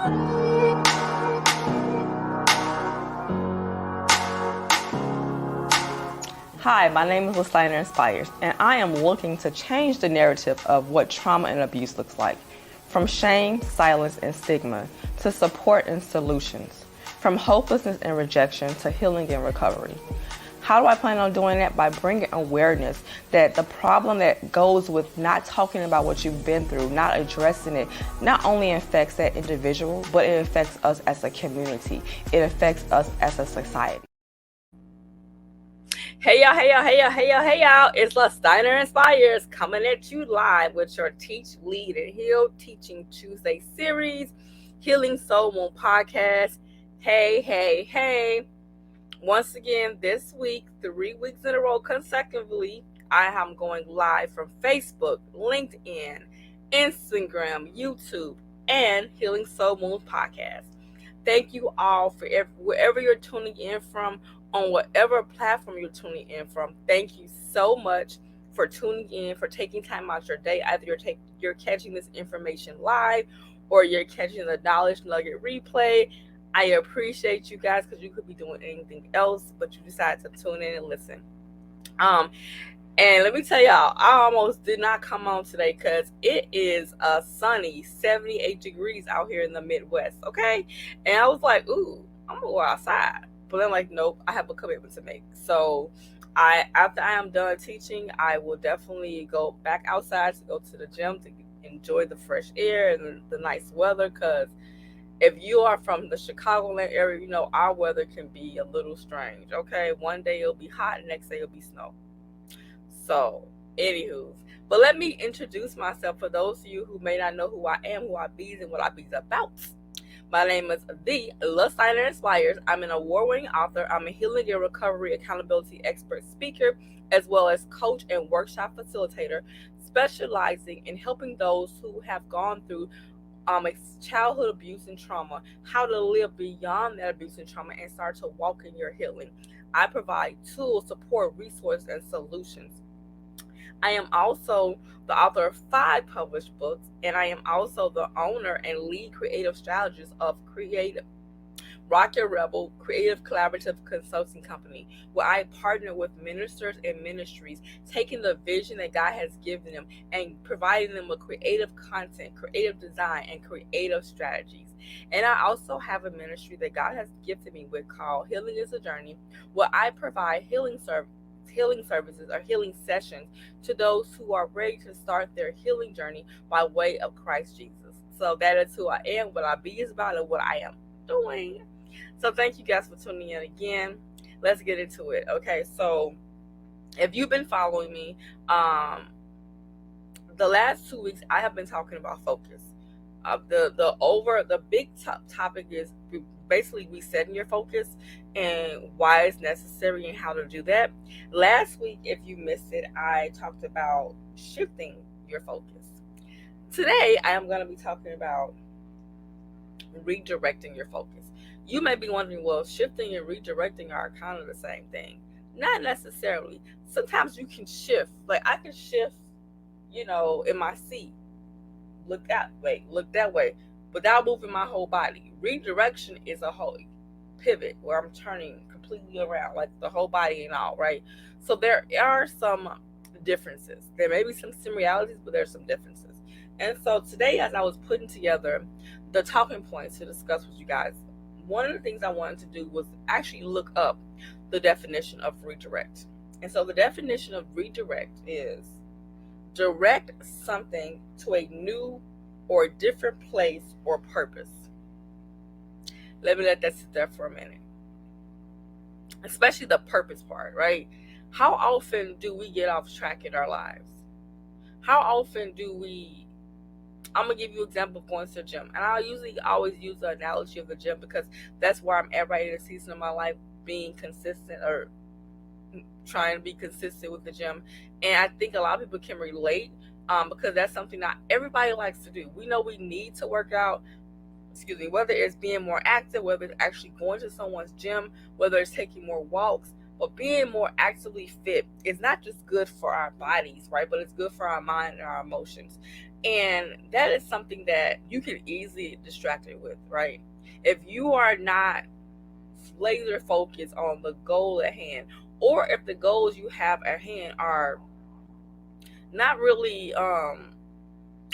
Hi, my name is Listiner Inspires, and I am looking to change the narrative of what trauma and abuse looks like. From shame, silence, and stigma to support and solutions. From hopelessness and rejection to healing and recovery. How do I plan on doing that? By bringing awareness that the problem that goes with not talking about what you've been through, not addressing it, not only affects that individual, but it affects us as a community. It affects us as a society. Hey y'all, it's Listiner Inspires coming at you live with your Teach, Lead, and Heal Teaching Tuesday series, Healing Soul Moon podcast. Hey. Once again, this week, 3 weeks in a row consecutively, I am going live from Facebook, LinkedIn, Instagram, YouTube, and Healing Soul Moon podcast. Thank you all for wherever you're tuning in from, on whatever platform you're tuning in from. Thank you so much for tuning in, for taking time out your day. Either you're catching this information live or you're catching the Knowledge Nugget replay. I appreciate you guys because you could be doing anything else, but you decided to tune in and listen. And let me tell y'all, I almost did not come on today because it is a sunny 78 degrees out here in the Midwest, okay? And I was like, ooh, I'm going to go outside. But I'm like, nope, I have a commitment to make. So after I am done teaching, I will definitely go back outside to go to the gym to enjoy the fresh air and the nice weather. Because if you are from the Chicagoland area, you know our weather can be a little strange, okay? One day it'll be hot, next day it'll be snow. So, anywho, but let me introduce myself for those of you who may not know who I am, who I be, and what I be about. My name is The Listiner Inspires. I'm an award-winning author. I'm a healing and recovery accountability expert speaker, as well as coach and workshop facilitator, specializing in helping those who have gone through childhood abuse and trauma, how to live beyond that abuse and trauma and start to walk in your healing. I provide tools, support, resources, and solutions. I am also the author of 5 published books, and I am also the owner and lead creative strategist of Rock Your Rebel Creative Collaborative Consulting Company, where I partner with ministers and ministries, taking the vision that God has given them and providing them with creative content, creative design, and creative strategies. And I also have a ministry that God has gifted me with called Healing is a Journey, where I provide healing services or healing sessions to those who are ready to start their healing journey by way of Christ Jesus. So that is who I am, what I be is about, and what I am doing. So thank you guys for tuning in again. Let's get into it. Okay, so if you've been following me, the last 2 weeks I have been talking about focus. The big topic is basically resetting your focus and why it's necessary and how to do that. Last week, if you missed it, I talked about shifting your focus. Today, I am going to be talking about redirecting your focus. You may be wondering, well, shifting and redirecting are kind of the same thing. Not necessarily. Sometimes you can shift. Like I can shift, in my seat. Look that way, without moving my whole body. Redirection is a whole pivot where I'm turning completely around, like the whole body and all, right? So there are some differences. There may be some similarities, but there's some differences. And so today, as I was putting together the talking points to discuss with you guys, one of the things I wanted to do was actually look up the definition of redirect. And so the definition of redirect is direct something to a new or different place or purpose. Let me let that sit there for a minute. Especially the purpose part, right? How often do we get off track in our lives? How often do we... I'm going to give you an example of going to the gym. And I usually always use the analogy of the gym because that's where I'm at right in the season of my life, being consistent or trying to be consistent with the gym. And I think a lot of people can relate because that's something not everybody likes to do. We know we need to work out, whether it's being more active, whether it's actually going to someone's gym, whether it's taking more walks. But being more actively fit is not just good for our bodies, right? But it's good for our mind and our emotions. And that is something that you can easily get distracted with, right? If you are not laser focused on the goal at hand, or if the goals you have at hand are not really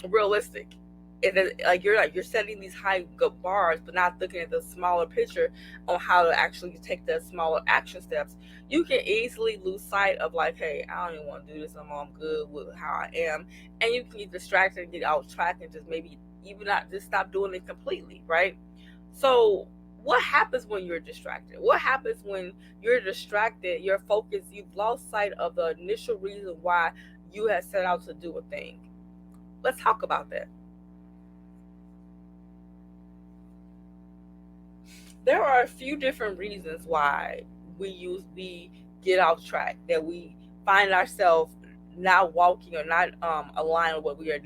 realistic, you're setting these high good bars but not looking at the smaller picture on how to actually take the smaller action steps, you can easily lose sight of like, hey, I don't even want to do this no more, I'm good with how I am. And you can get distracted and get out track and just maybe even not just stop doing it completely, right? So what happens when you're distracted? What happens when you're distracted, you're focused, you've lost sight of the initial reason why you had set out to do a thing? Let's talk about that. There are a few different reasons why we get off track, that we find ourselves not walking or not aligned with what we are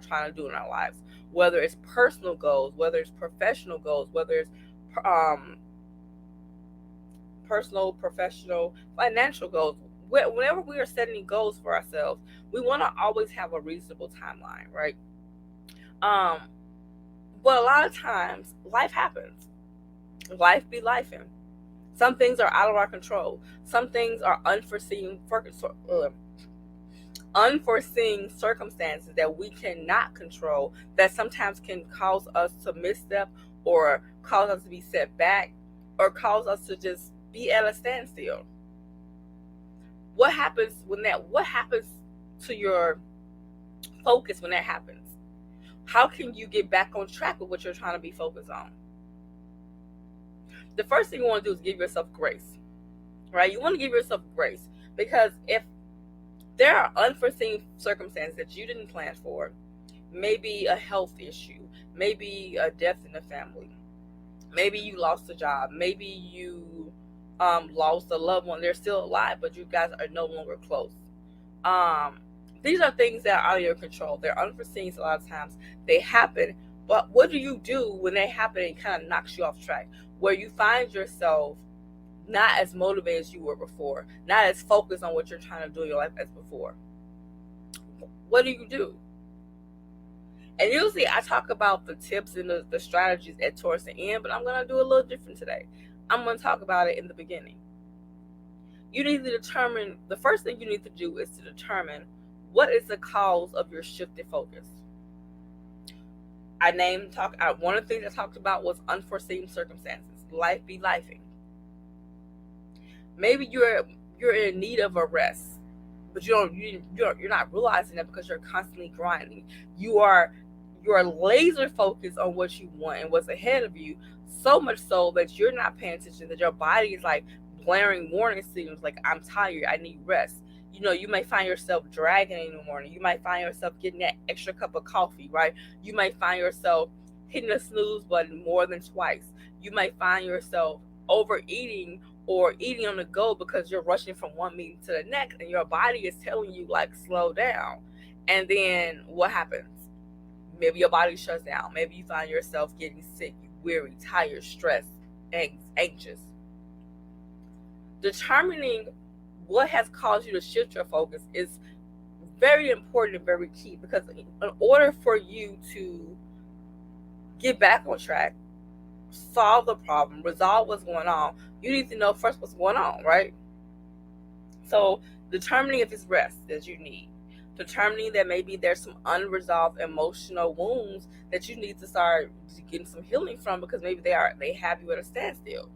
trying to do in our lives. Whether it's personal goals, whether it's professional goals, whether it's um, personal, professional, financial goals. Whenever we are setting goals for ourselves, we want to always have a reasonable timeline, right? Um, but a lot of times, life happens. Life be lifing. Some things are out of our control. Some things are unforeseen circumstances that we cannot control, that sometimes can cause us to misstep or cause us to be set back or cause us to just be at a standstill. What happens to your focus when that happens? How can you get back on track with what you're trying to be focused on? The first thing you want to do is give yourself grace, right? You want to give yourself grace, because if there are unforeseen circumstances that you didn't plan for, maybe a health issue, maybe a death in the family, maybe you lost a job, maybe you lost a loved one, they're still alive, but you guys are no longer close. These are things that are out of your control. They're unforeseen a lot of times. They happen, but what do you do when they happen and kind of knocks you off track, where you find yourself not as motivated as you were before, not as focused on what you're trying to do in your life as before? What do you do? And usually I talk about the tips and the strategies towards the end, but I'm going to do a little different today. I'm going to talk about it in the beginning. You need to determine, the first thing you need to do is to determine what is the cause of your shifted focus. One of the things I talked about was unforeseen circumstances. Life be lifing. Maybe you're in need of a rest, but you're not realizing that because you're constantly grinding. You're laser focused on what you want and what's ahead of you, so much so that you're not paying attention, that your body is like blaring warning signals like, I'm tired, I need rest. You may find yourself dragging in the morning. You might find yourself getting that extra cup of coffee, right? You might find yourself hitting the snooze button more than twice. You might find yourself overeating or eating on the go because you're rushing from one meeting to the next, and your body is telling you like, slow down. And then what happens? Maybe your body shuts down. Maybe you find yourself getting sick, weary, tired, stressed, anxious. Determining what has caused you to shift your focus is very important and very key, because in order for you to get back on track, solve the problem, resolve what's going on, you need to know first what's going on, right? So determining if it's rest that you need, determining that maybe there's some unresolved emotional wounds that you need to start getting some healing from, because maybe they have you at a standstill.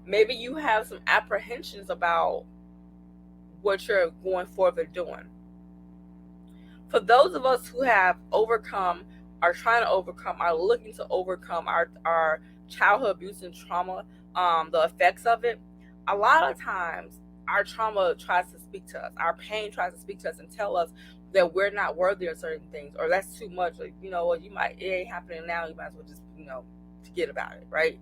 Maybe you have some apprehensions about what you're going forward and doing. For those of us who have overcome, are trying to overcome, are looking to overcome our childhood abuse and trauma, the effects of it, a lot of times our trauma tries to speak to us. Our pain tries to speak to us and tell us that we're not worthy of certain things, or that's too much. Like, it ain't happening now. You might as well just, forget about it, right?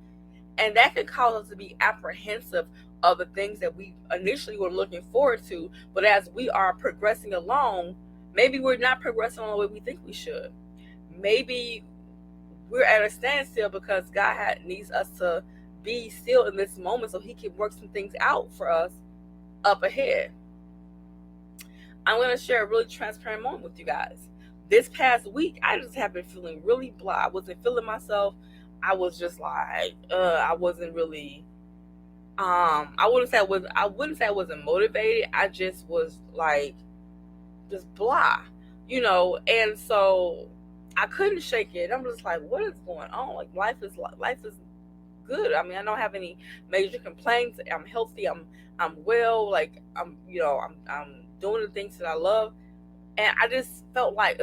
And that can cause us to be apprehensive of the things that we initially were looking forward to. But as we are progressing along, maybe we're not progressing the way we think we should. Maybe we're at a standstill because God needs us to be still in this moment so he can work some things out for us up ahead. I'm going to share a really transparent moment with you guys. This past week, I just have been feeling really blah. I wasn't feeling myself. I was just like, I wasn't really, I wouldn't say I wasn't motivated. I just was like, just blah, and so I couldn't shake it. I'm just like, what is going on? Like, life is good. I mean, I don't have any major complaints. I'm healthy. I'm well. Like, I'm doing the things that I love, and I just felt like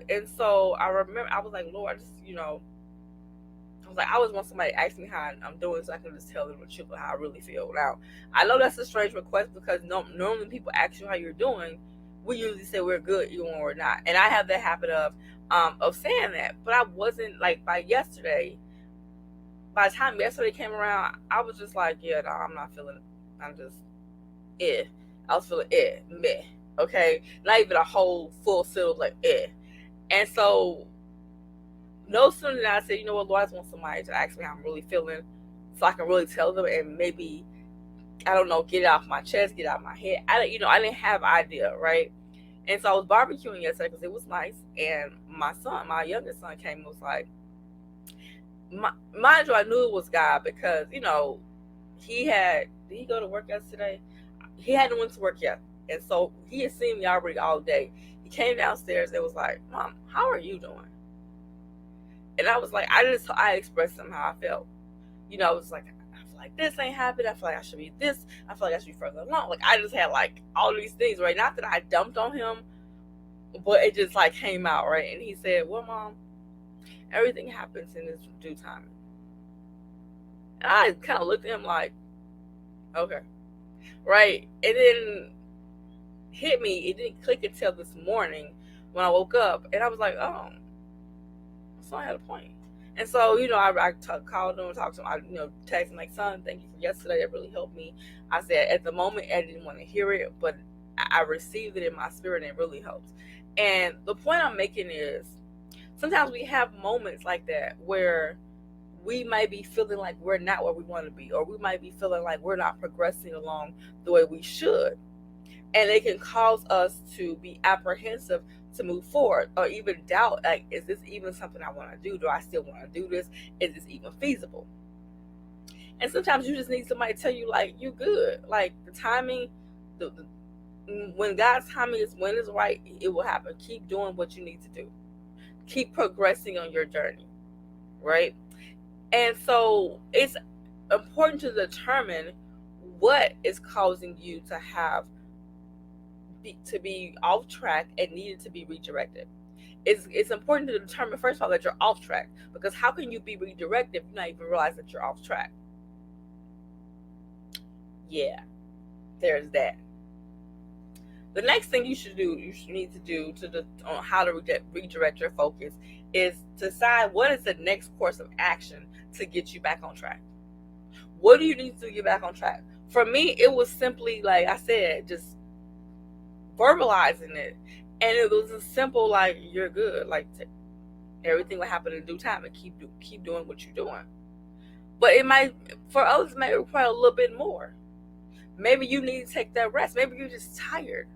And so I remember I was like, Lord, I just I was like, I always want somebody to ask me how I'm doing so I can just tell them the truth of how I really feel. Now, I know that's a strange request because normally people ask you how you're doing. We usually say we're good even when we're not. And I have the habit of saying that. But I wasn't, like, by the time yesterday came around, I was just like, yeah, no, I'm not feeling it. I'm just, I was feeling meh. Okay? Not even a whole full sit, like, And so, no sooner than I said, you know what, Lord, I just want somebody to ask me how I'm really feeling so I can really tell them and maybe, I don't know, get it off my chest, get it out of my head. I didn't have an idea, right? And so I was barbecuing yesterday because it was nice. And my youngest son came and was like, mind you, I knew it was God because, did he go to work yesterday? He hadn't went to work yet. And so he had seen me already all day. He came downstairs and was like, Mom, how are you doing? And I was like, I expressed him how I felt. I was like, I feel like this ain't happening. I feel like I should be this. I feel like I should be further along. Like, I just had like all these things, right? Not that I dumped on him, but it just like came out, right? And he said, well, Mom, everything happens in its due time. And I kind of looked at him like, okay, right? It didn't hit me. It didn't click until this morning when I woke up. And I was like, oh, so I had a point. And so, I called him and talked to him. I, texted him like, son, thank you for yesterday. That really helped me. I said, at the moment, I didn't want to hear it, but I received it in my spirit and it really helps. And the point I'm making is sometimes we have moments like that where we might be feeling like we're not where we want to be, or we might be feeling like we're not progressing along the way we should. And it can cause us to be apprehensive to move forward, or even doubt, like, is this even something I want to do? Do I still want to do this? Is this even feasible? And sometimes you just need somebody to tell you, like, you're good. Like, the timing, when God's timing is when it's right, it will happen. Keep doing what you need to do. Keep progressing on your journey, right? And so it's important to determine what is causing you to be off track and needed to be redirected. It's important to determine, first of all, that you're off track, because how can you be redirected if you not even realize that you're off track? Yeah, there's that. The next thing you need to do on how to redirect your focus is decide what is the next course of action to get you back on track. What do you need to get back on track? For me, it was simply, like I said, just verbalizing it. And it was a simple, like, you're good. Like, everything will happen in due time, and keep doing what you're doing. But for others, it might require a little bit more. Maybe you need to take that rest. Maybe you're just tired.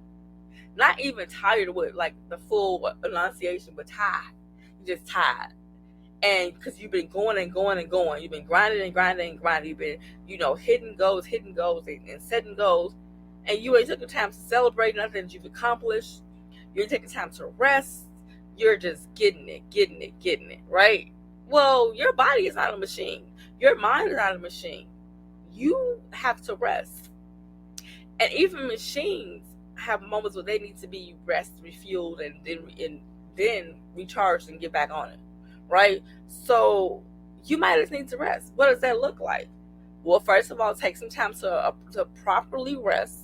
Not even tired with, like, the full enunciation, but tired. You're just tired. And because you've been going and going and going. You've been grinding and grinding and grinding. You've been, hitting goals and setting goals. And you ain't taking time to celebrate nothing that you've accomplished. You're taking time to rest. You're just getting it, right? Well, your body is not a machine. Your mind is not a machine. You have to rest. And even machines have moments where they need to be refueled, and then recharged and get back on it, right? So you might just need to rest. What does that look like? Well, first of all, take some time to properly rest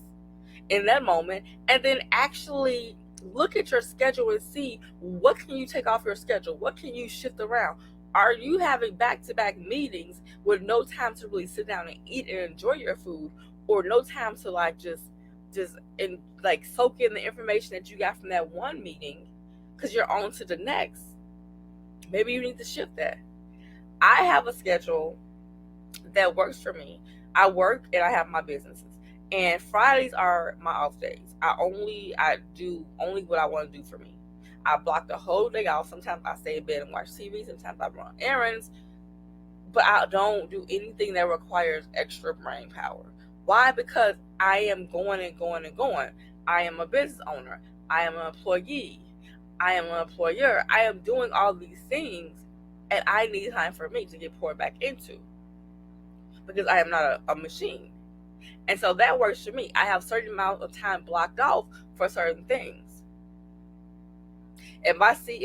in that moment, and then actually look at your schedule and see what can you take off your schedule. What can you shift around? Are you having back-to-back meetings with no time to really sit down and eat and enjoy your food, or no time to like just soak in the information that you got from that one meeting because you're on to the next? Maybe you need to shift that. I have a schedule that works for me. I work and I have my businesses, and Fridays are my off days. I do only what I want to do for me. I block the whole day off. Sometimes I stay in bed and watch TV. Sometimes I run errands, but I don't do anything that requires extra brain power. Why? Because I am going and going and going. I am a business owner. I am an employee. I am an employer. I am doing all these things, and I need time for me to get poured back into, because I am not a machine. And so that works for me. I have certain amount of time blocked off for certain things. If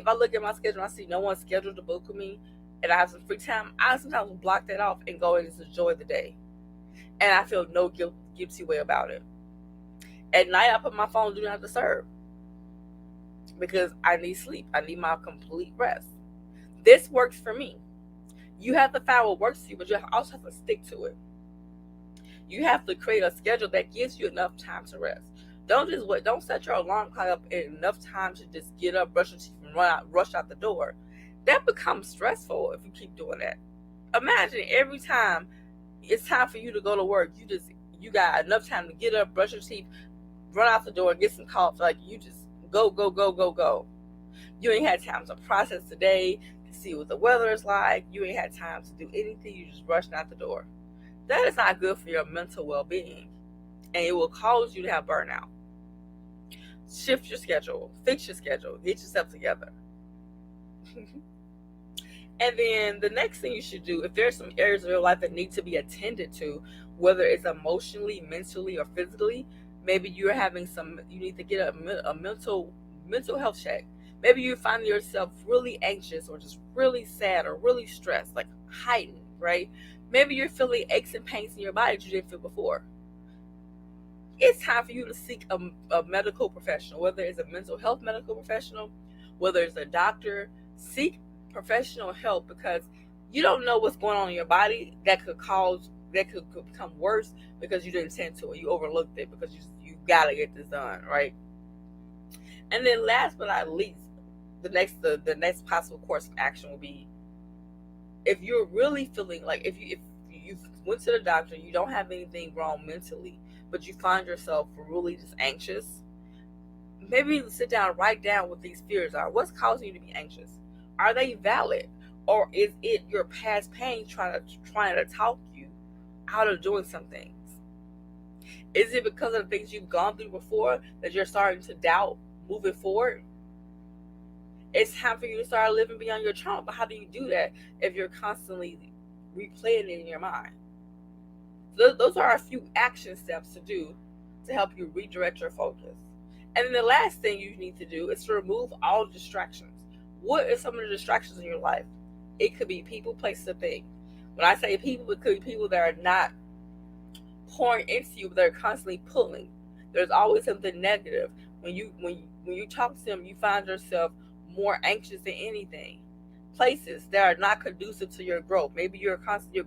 I look at my schedule and I see no one scheduled to book with me and I have some free time, I sometimes will block that off and go and just enjoy the day. And I feel no guilty way about it. At night, I put my phone do not disturb because I need sleep. I need my complete rest. This works for me. You have to find what works for you, but you also have to stick to it. You have to create a schedule that gives you enough time to rest. Don't set your alarm clock up in enough time to just get up, brush your teeth, and rush out the door. That becomes stressful if you keep doing that. Imagine every time it's time for you to go to work, you got enough time to get up, brush your teeth, run out the door, get some coffee. Like, you just go, go, go, go, go. You ain't had time to process the day, to see what the weather is like. You ain't had time to do anything. You just rushing out the door. That is not good for your mental well-being, and it will cause you to have burnout. Shift your schedule, fix your schedule, get yourself together. And then the next thing you should do, if there's some areas of your life that need to be attended to, whether it's emotionally, mentally, or physically, maybe you need to get a mental health check. Maybe you're finding yourself really anxious or just really sad or really stressed, like heightened, right? Maybe you're feeling aches and pains in your body that you didn't feel before. It's time for you to seek a medical professional, whether it's a mental health medical professional, whether it's a doctor. Seek professional help, because you don't know what's going on in your body that could become worse because you didn't tend to it. You overlooked it because you got to get this done, right? And then last but not least, the next possible course of action will be, if you're really feeling like, if you went to the doctor, you don't have anything wrong mentally, but you find yourself really just anxious, maybe sit down and write down what these fears are. What's causing you to be anxious? Are they valid? Or is it your past pain trying to talk you out of doing some things? Is it because of the things you've gone through before that you're starting to doubt moving forward? It's time for you to start living beyond your trauma. But how do you do that if you're constantly replaying it in your mind? So those are a few action steps to do to help you redirect your focus. And then the last thing you need to do is to remove all distractions. What are some of the distractions in your life? It could be people, places, or things. When I say people, it could be people that are not pouring into you, but they're constantly pulling. There's always something negative. When you talk to them, you find yourself more anxious than anything. Places that are not conducive to your growth. Maybe you're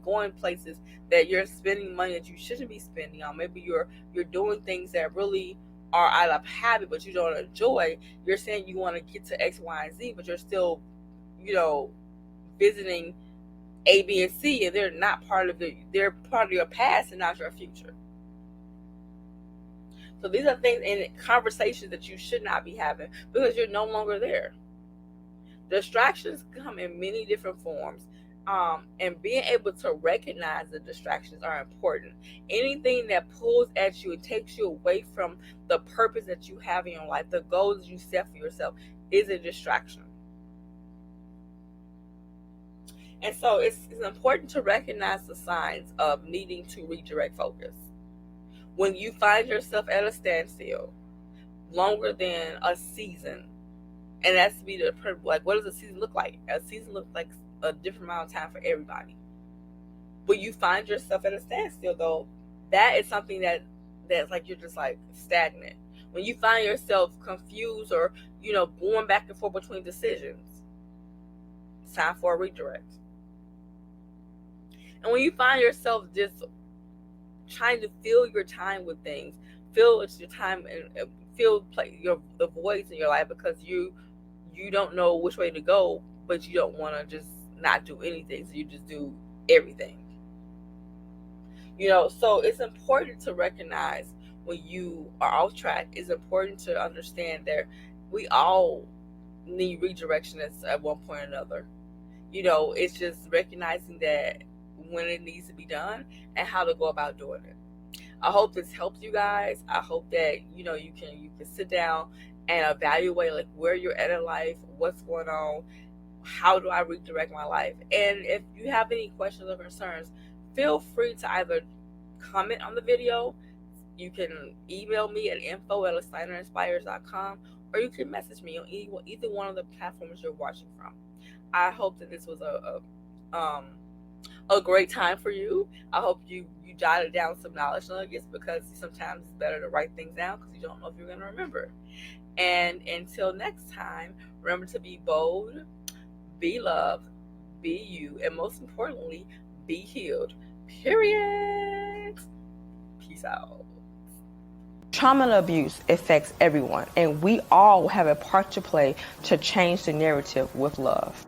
going places that you're spending money that you shouldn't be spending on. Maybe you're doing things that really are out of habit but you don't enjoy. You're saying you want to get to X, Y, and Z, but you're still, visiting A, B, and C, and they're part of your past and not your future. So these are things and conversations that you should not be having because you're no longer there. Distractions come in many different forms. And being able to recognize the distractions are important. Anything that pulls at you and takes you away from the purpose that you have in your life, the goals you set for yourself, is a distraction. And so it's important to recognize the signs of needing to redirect focus. When you find yourself at a standstill longer than a season, and that's to be like, what does a season look like? A season looks like a different amount of time for everybody. When you find yourself at a standstill, though, that is something that's like you're just like stagnant. When you find yourself confused or going back and forth between decisions, it's time for a redirect. And when you find yourself just trying to fill your time with things, fill your time and fill the voids in your life because you don't know which way to go, but you don't want to just not do anything, so you just do everything. So it's important to recognize when you are off track. It's important to understand that we all need redirection at one point or another. It's just recognizing that when it needs to be done and how to go about doing it. I hope this helps you guys. I hope that you can sit down and evaluate like where you're at in life, what's going on, how do I redirect my life. And if you have any questions or concerns, feel free to either comment on the video, you can email me at info@listiner.com, or you can message me on either one of the platforms you're watching from. I hope that this was a great time for you. I hope you jotted down some knowledge nuggets, because sometimes it's better to write things down because you don't know if you're going to remember. And until next time, remember to be bold, be loved, be you, and most importantly, be healed. Period. Peace out. Trauma and abuse affects everyone, and we all have a part to play to change the narrative with love.